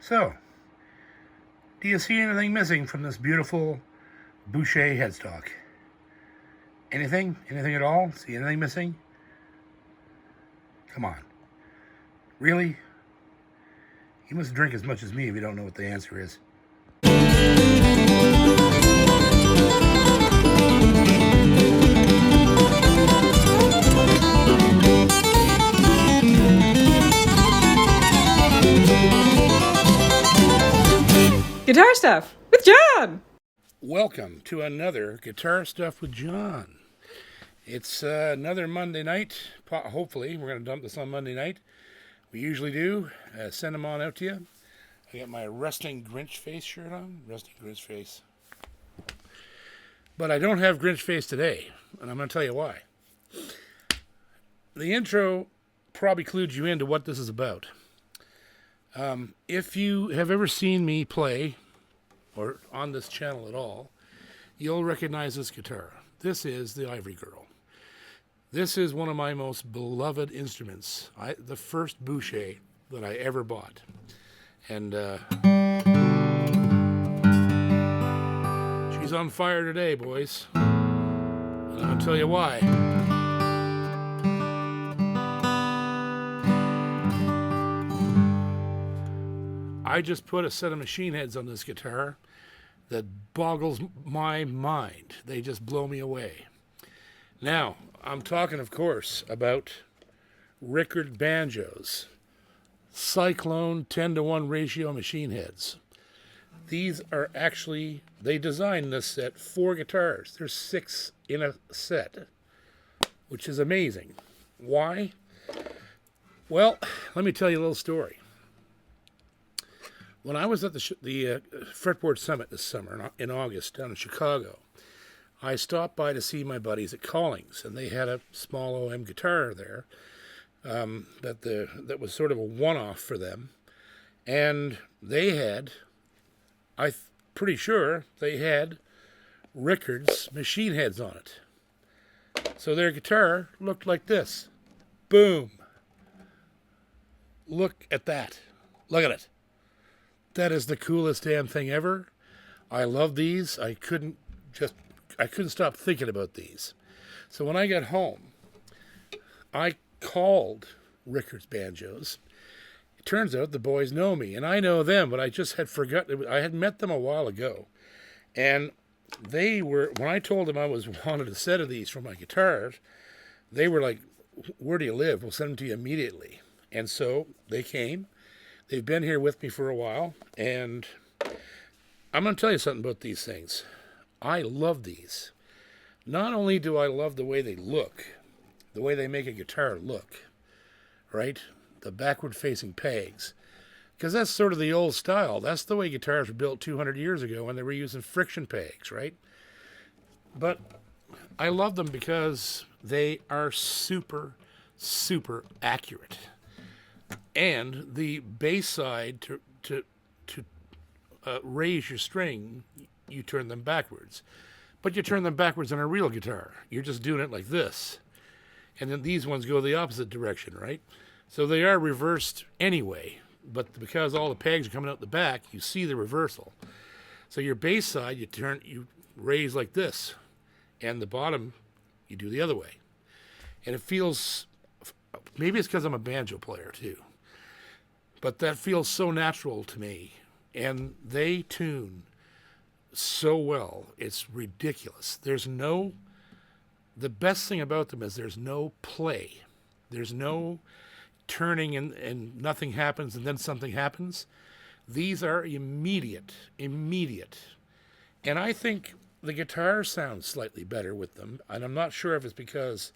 So, do you see anything missing from this beautiful Boucher headstock? Anything? Anything at all? See anything missing? Come on. Really? You must drink as much as me if you don't know what the answer is. Guitar Stuff with John! Welcome to another Guitar Stuff with John. It's another Monday night. Hopefully, we're going to dump this on Monday night. We usually do. Send them on out to you. I got my Resting Grinch Face shirt on. Resting Grinch Face. But I don't have Grinch Face today, and I'm going to tell you why. The intro probably clued you into what this is about. If you have ever seen me play, or on this channel at all, you'll recognize this guitar. This is the Ivory Girl. This is one of my most beloved instruments. The first Boucher that I ever bought. And she's on fire today, boys. And I'm going to tell you why. I just put a set of machine heads on this guitar that boggles my mind. They just blow me away. Now, I'm talking, of course, about Rickard banjos. Cyclone 10-to-1 ratio machine heads. These are actually, they designed this set 4 guitars. There's 6 in a set, which is amazing. Why? Well, let me tell you a little story. When I was at the Fretboard Summit this summer in August down in Chicago, I stopped by to see my buddies at Collings, and they had a small OM guitar there that was sort of a one-off for them. And they had, pretty sure, they had Rickard's machine heads on it. So their guitar looked like this. Boom. Look at that. Look at it. That is the coolest damn thing ever. I love these. I couldn't stop thinking about these. So when I got home, I called Rickard's Banjos. It turns out the boys know me, and I know them, but I just had forgotten. I had met them a while ago. And they were, when I told them I wanted a set of these for my guitars, they were like, "Where do you live? We'll send them to you immediately." And so they came. They've been here with me for a while, and I'm going to tell you something about these things. I love these. Not only do I love the way they look, the way they make a guitar look, right? The backward-facing pegs. Because that's sort of the old style. That's the way guitars were built 200 years ago when they were using friction pegs, right? But I love them because they are super, super accurate. And the bass side, to raise your string, you turn them backwards. But you turn them backwards on a real guitar. You're just doing it like this. And then these ones go the opposite direction, right? So they are reversed anyway. But because all the pegs are coming out the back, you see the reversal. So your bass side, you raise like this. And the bottom, you do the other way. And it feels, maybe it's because I'm a banjo player too. But that feels so natural to me. And they tune so well. It's ridiculous. The best thing about them is there's no play. There's no turning and nothing happens and then something happens. These are immediate. And I think the guitar sounds slightly better with them. And I'm not sure if it's because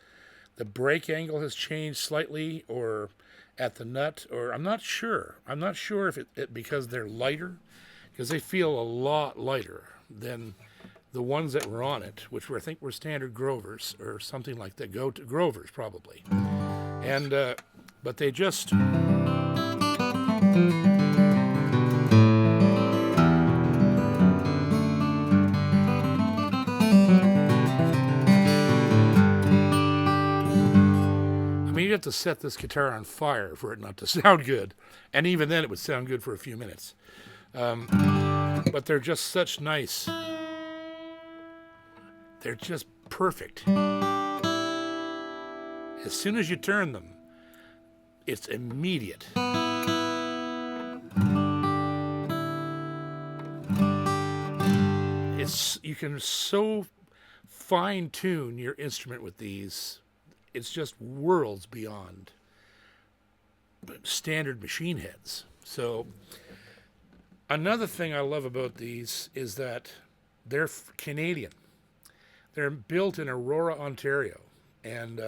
the break angle has changed slightly or at the nut, or I'm not sure. I'm not sure if it because they're lighter, because they feel a lot lighter than the ones that were on it, which I think were standard Grovers or something like that. Go to Grovers probably, and but they just. had to set this guitar on fire for it not to sound good. And even then it would sound good for a few minutes. But they're just such nice. They're just perfect. As soon as you turn them, it's immediate. You can so fine-tune your instrument with these. It's just worlds beyond standard machine heads. So another thing I love about these is that they're Canadian. They're built in Aurora, Ontario. And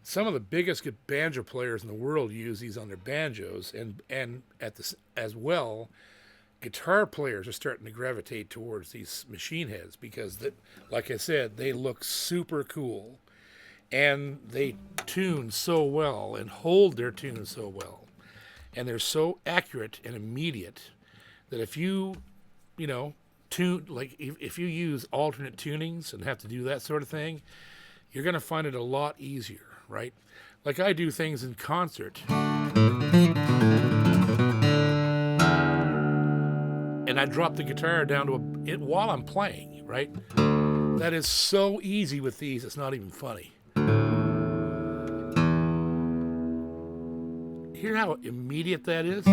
some of the biggest banjo players in the world use these on their banjos. And at this as well, guitar players are starting to gravitate towards these machine heads because, like I said, they look super cool. And they tune so well and hold their tune so well. And they're so accurate and immediate that if you tune, like if you use alternate tunings and have to do that sort of thing, you're going to find it a lot easier, right? Like I do things in concert. And I drop the guitar down to while I'm playing, right? That is so easy with these, it's not even funny. Hear how immediate that is?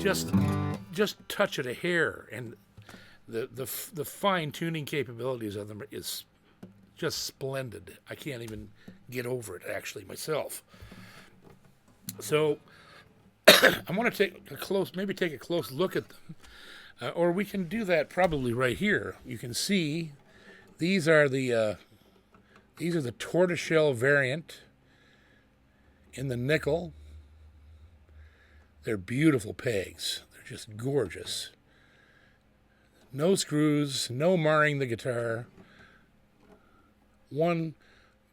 Just touch it a hair, and the fine tuning capabilities of them is just splendid. I can't even get over it actually myself. So I want to take a close look at them, or we can do that probably right here. You can see these are the tortoiseshell variant in the nickel. They're beautiful pegs. They're just gorgeous. No screws, no marring the guitar. One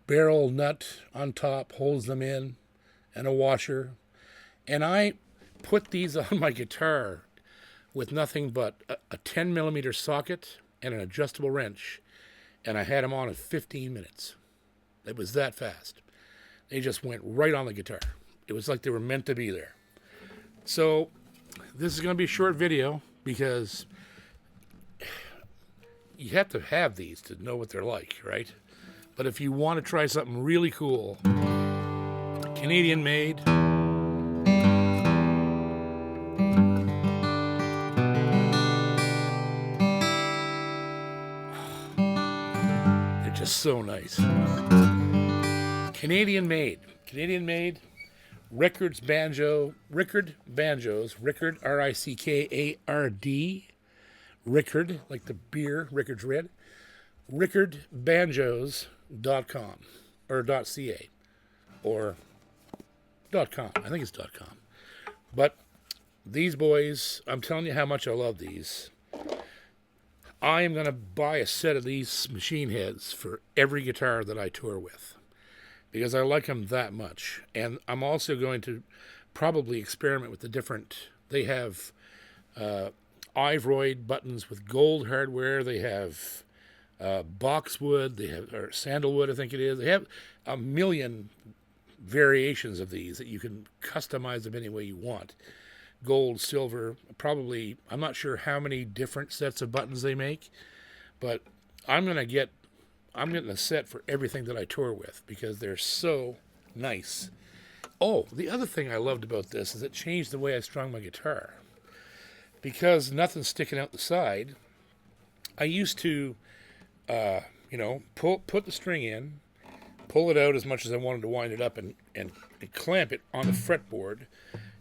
barrel nut on top holds them in, and a washer. And I put these on my guitar with nothing but a 10 millimeter socket and an adjustable wrench, and I had them on in 15 minutes. It was that fast. They just went right on the guitar. It was like they were meant to be there. So this is going to be a short video because you have to have these to know what they're like, right? But if you want to try something really cool, Canadian made, they're just so nice. Canadian made, Rickard banjos, Rickard, R-I-C-K-A-R-D, Rickard, like the beer, Rickard's Red, rickardbanjos.com, or .ca, or .com, I think it's .com. But these boys, I'm telling you how much I love these. I am going to buy a set of these machine heads for every guitar that I tour with, because I like them that much. And I'm also going to probably experiment with the different, they have Ivory buttons with gold hardware, they have boxwood, they have, or sandalwood I think it is. They have a million variations of these that you can customize them any way you want. Gold, silver, probably, I'm not sure how many different sets of buttons they make, but I'm getting a set for everything that I tour with because they're so nice. Oh, the other thing I loved about this is it changed the way I strung my guitar. Because nothing's sticking out the side, I used to, put the string in, pull it out as much as I wanted to wind it up, and clamp it on the fretboard,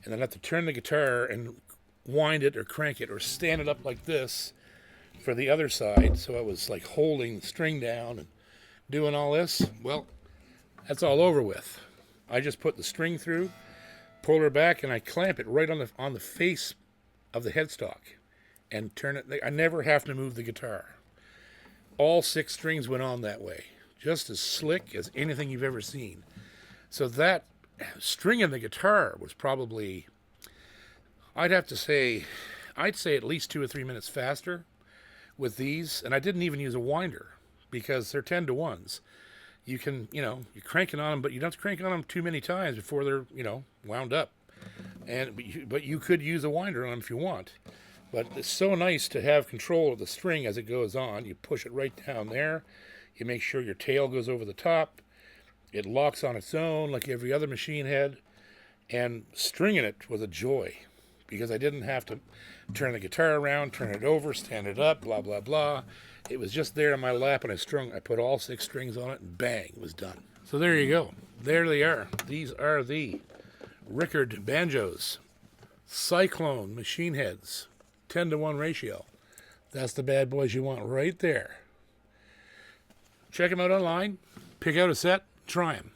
and then have to turn the guitar and wind it or crank it or stand it up like this for the other side. So I was like holding the string down and doing all this. Well, that's all over with. I just put the string through, pull her back, and I clamp it right on the face of the headstock and turn it. I never have to move the guitar. All 6 strings went on that way, just as slick as anything you've ever seen. So that stringing the guitar was probably, I'd say at least 2 or 3 minutes faster with these, and I didn't even use a winder because they're 10 to 1s. You can, you're cranking on them, but you don't have to crank on them too many times before they're, wound up. But you could use a winder on them if you want. But it's so nice to have control of the string as it goes on. You push it right down there. You make sure your tail goes over the top. It locks on its own like every other machine head. And stringing it was a joy because I didn't have to turn the guitar around, turn it over, stand it up, blah, blah, blah. It was just there in my lap and I put all 6 strings on it and bang, it was done. So there you go. There they are. These are the Rickard banjos. Cyclone machine heads. 10 to 1 ratio. That's the bad boys you want right there. Check them out online. Pick out a set. Try them.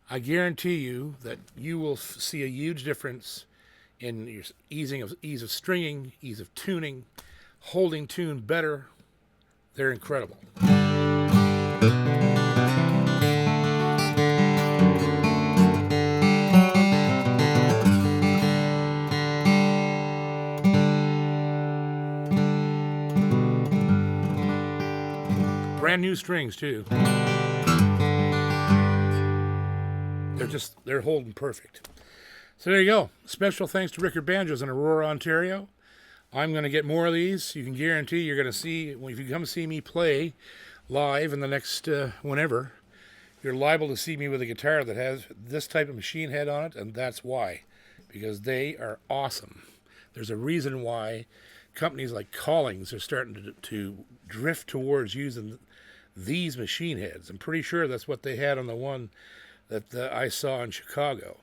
I guarantee you that you will see a huge difference in your ease of stringing, ease of tuning, holding tune better. They're incredible. Brand new strings too. They're holding perfect. So there you go. Special thanks to Rickard Banjos in Aurora, Ontario. I'm going to get more of these. You can guarantee you're going to see, if you come see me play live in the next whenever, you're liable to see me with a guitar that has this type of machine head on it, and that's why. Because they are awesome. There's a reason why companies like Collings are starting to drift towards using these machine heads. I'm pretty sure that's what they had on the one that I saw in Chicago.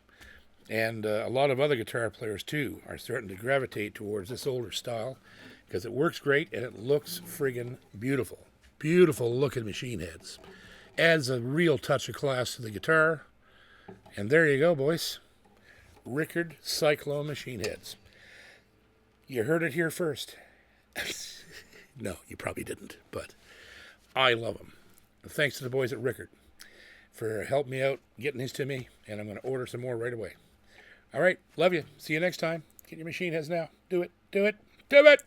And a lot of other guitar players, too, are starting to gravitate towards this older style because it works great and it looks friggin' beautiful. Beautiful looking machine heads. Adds a real touch of class to the guitar. And there you go, boys. Rickard Cyclone machine heads. You heard it here first. No, you probably didn't, but I love them. Thanks to the boys at Rickard for helping me out, getting these to me, and I'm going to order some more right away. All right, love you. See you next time. Get your machine heads now. Do it, do it, do it!